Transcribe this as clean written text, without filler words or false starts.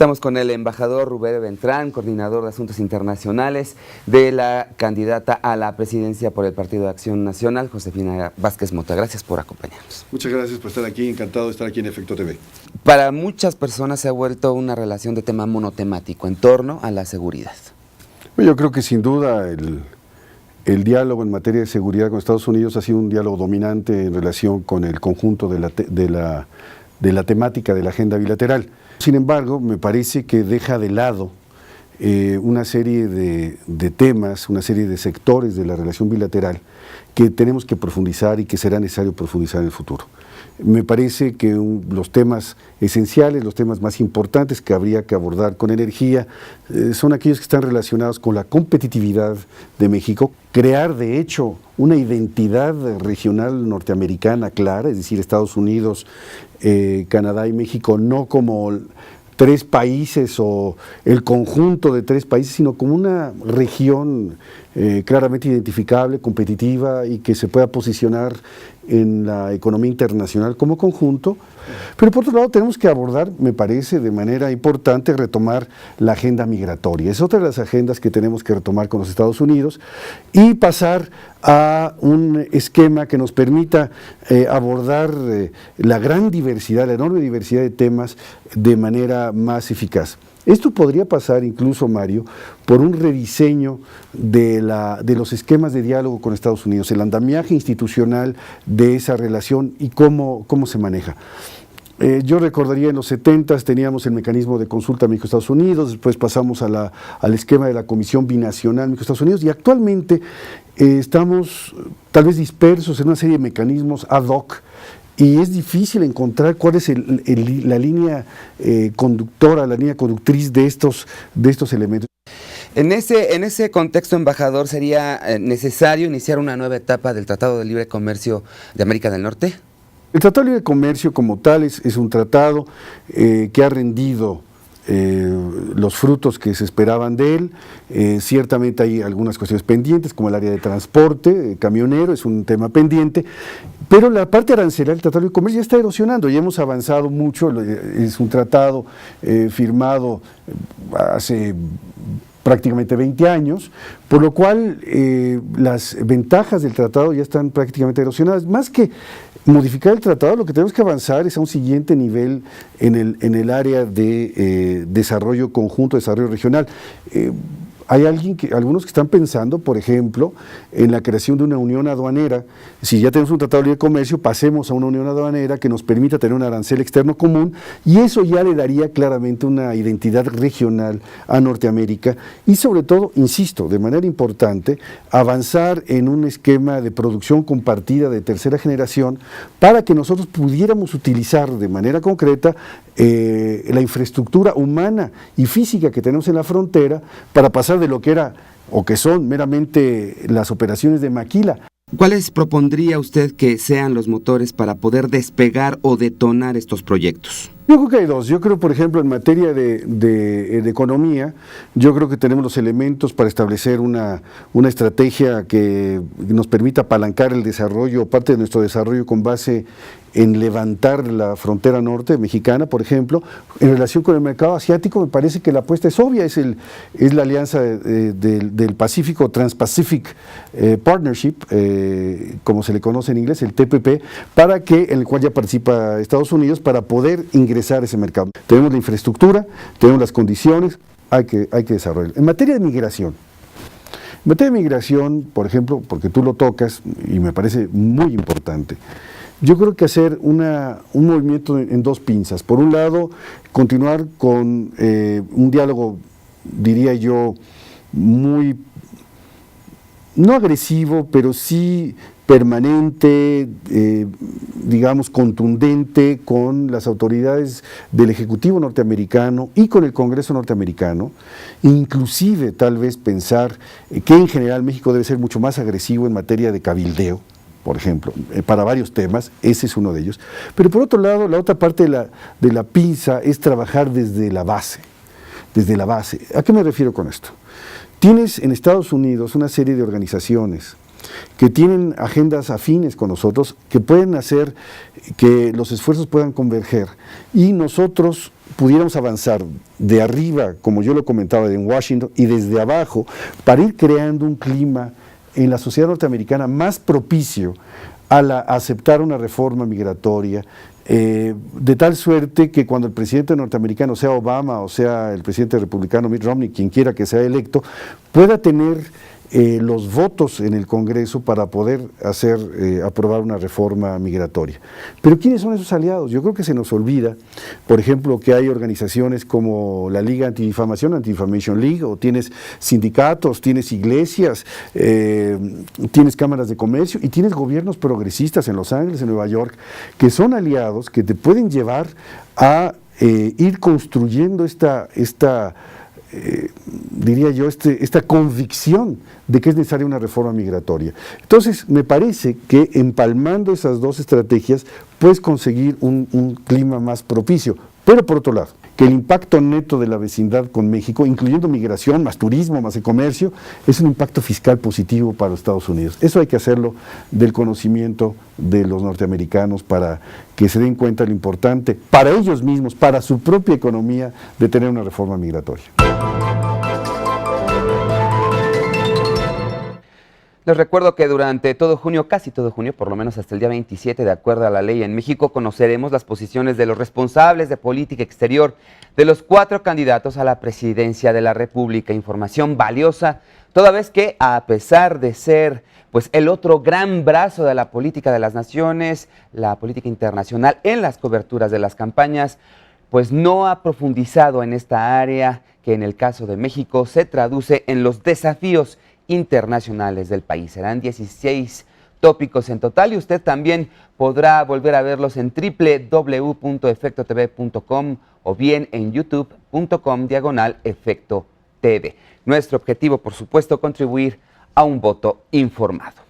Estamos con el embajador Rubén Beltrán, coordinador de Asuntos Internacionales de la candidata a la presidencia por el Partido de Acción Nacional, Josefina Vázquez Mota. Gracias por acompañarnos. Muchas gracias por estar aquí, encantado de estar aquí en Efecto TV. Para muchas personas se ha vuelto una relación de tema monotemático en torno a la seguridad. Yo creo que sin duda el diálogo en materia de seguridad con Estados Unidos ha sido un diálogo dominante en relación con el conjunto de la temática de la agenda bilateral. Sin embargo, me parece que deja de lado una serie de temas, una serie de sectores de la relación bilateral que tenemos que profundizar y que será necesario profundizar en el futuro. Me parece que los temas esenciales, los temas más importantes que habría que abordar con energía son aquellos que están relacionados con la competitividad de México, crear de hecho una identidad regional norteamericana clara, es decir, Estados Unidos, Canadá y México, no como tres países o el conjunto de tres países, sino como una región claramente identificable, competitiva y que se pueda posicionar en la economía internacional como conjunto. Pero por otro lado tenemos que abordar, me parece, de manera importante retomar la agenda migratoria. Es otra de las agendas que tenemos que retomar con los Estados Unidos y pasar a un esquema que nos permita abordar la gran diversidad, la enorme diversidad de temas de manera más eficaz. Esto podría pasar incluso, Mario, por un rediseño de los esquemas de diálogo con Estados Unidos, el andamiaje institucional de esa relación y cómo se maneja. Yo recordaría en los 70s teníamos el mecanismo de consulta México-Estados Unidos, después pasamos al esquema de la Comisión Binacional México-Estados Unidos y actualmente estamos tal vez dispersos en una serie de mecanismos ad hoc y es difícil encontrar cuál es la línea conductora, la línea conductriz de estos elementos. En ese contexto, embajador, ¿sería necesario iniciar una nueva etapa del Tratado de Libre Comercio de América del Norte? El Tratado de Libre Comercio como tal es un tratado que ha rendido los frutos que se esperaban de él. Ciertamente hay algunas cuestiones pendientes, como el área de transporte, camionero, es un tema pendiente, pero la parte arancelaria del Tratado de Comercio ya está erosionando y hemos avanzado mucho. Es un tratado firmado hace prácticamente 20 años, por lo cual las ventajas del tratado ya están prácticamente erosionadas. Más que modificar el tratado, lo que tenemos que avanzar es a un siguiente nivel en el área de desarrollo conjunto, desarrollo regional. Hay algunos que están pensando, por ejemplo, en la creación de una unión aduanera. Si ya tenemos un tratado de libre comercio, pasemos a una unión aduanera que nos permita tener un arancel externo común y eso ya le daría claramente una identidad regional a Norteamérica y sobre todo, insisto, de manera importante, avanzar en un esquema de producción compartida de tercera generación para que nosotros pudiéramos utilizar de manera concreta la infraestructura humana y física que tenemos en la frontera para pasar de lo que era o que son meramente las operaciones de maquila. ¿Cuáles propondría usted que sean los motores para poder despegar o detonar estos proyectos? Yo creo que hay dos. Yo creo, por ejemplo, en materia de economía, yo creo que tenemos los elementos para establecer una estrategia que nos permita apalancar el desarrollo, parte de nuestro desarrollo con base en levantar la frontera norte mexicana, por ejemplo. En relación con el mercado asiático, me parece que la apuesta es obvia, es la alianza del Pacífico, Trans-Pacific Partnership, como se le conoce en inglés, el TPP, en el cual ya participa Estados Unidos, para poder ingresar a ese mercado. Tenemos la infraestructura, tenemos las condiciones, hay que desarrollar. En materia de migración, por ejemplo, porque tú lo tocas y me parece muy importante, yo creo que hacer un movimiento en dos pinzas. Por un lado, continuar con un diálogo, diría yo, muy, no agresivo, pero sí permanente, digamos, contundente con las autoridades del Ejecutivo norteamericano y con el Congreso norteamericano, inclusive tal vez pensar que en general México debe ser mucho más agresivo en materia de cabildeo, por ejemplo, para varios temas, ese es uno de ellos. Pero por otro lado, la otra parte de la pinza es trabajar desde la base. Desde la base. ¿A qué me refiero con esto? Tienes en Estados Unidos una serie de organizaciones que tienen agendas afines con nosotros, que pueden hacer que los esfuerzos puedan converger y nosotros pudiéramos avanzar de arriba, como yo lo comentaba, en Washington, y desde abajo, para ir creando un clima en la sociedad norteamericana más propicio a aceptar una reforma migratoria, de tal suerte que cuando el presidente norteamericano, sea Obama o sea el presidente republicano Mitt Romney, quien quiera que sea electo, pueda tener los votos en el Congreso para poder aprobar una reforma migratoria. Pero ¿quiénes son esos aliados? Yo creo que se nos olvida, por ejemplo, que hay organizaciones como la Liga Antidifamación, Anti-Defamation League, o tienes sindicatos, tienes iglesias, tienes cámaras de comercio y tienes gobiernos progresistas en Los Ángeles, en Nueva York, que son aliados que te pueden llevar a ir construyendo diría yo, esta convicción de que es necesaria una reforma migratoria. Entonces, me parece que empalmando esas dos estrategias puedes conseguir un clima más propicio. Pero por otro lado, que el impacto neto de la vecindad con México, incluyendo migración, más turismo, más el comercio, es un impacto fiscal positivo para los Estados Unidos. Eso hay que hacerlo del conocimiento de los norteamericanos para que se den cuenta de lo importante para ellos mismos, para su propia economía, de tener una reforma migratoria. Les recuerdo que durante todo junio, casi todo junio, por lo menos hasta el día 27, de acuerdo a la ley en México, conoceremos las posiciones de los responsables de política exterior de los 4 candidatos a la presidencia de la República. Información valiosa, toda vez que, a pesar de ser pues el otro gran brazo de la política de las naciones, la política internacional en las coberturas de las campañas, pues no ha profundizado en esta área que en el caso de México se traduce en los desafíos internacionales del país. Serán 16 tópicos en total y usted también podrá volver a verlos en www.efectotv.com o bien en youtube.com/efectotv. Nuestro objetivo, por supuesto, contribuir a un voto informado.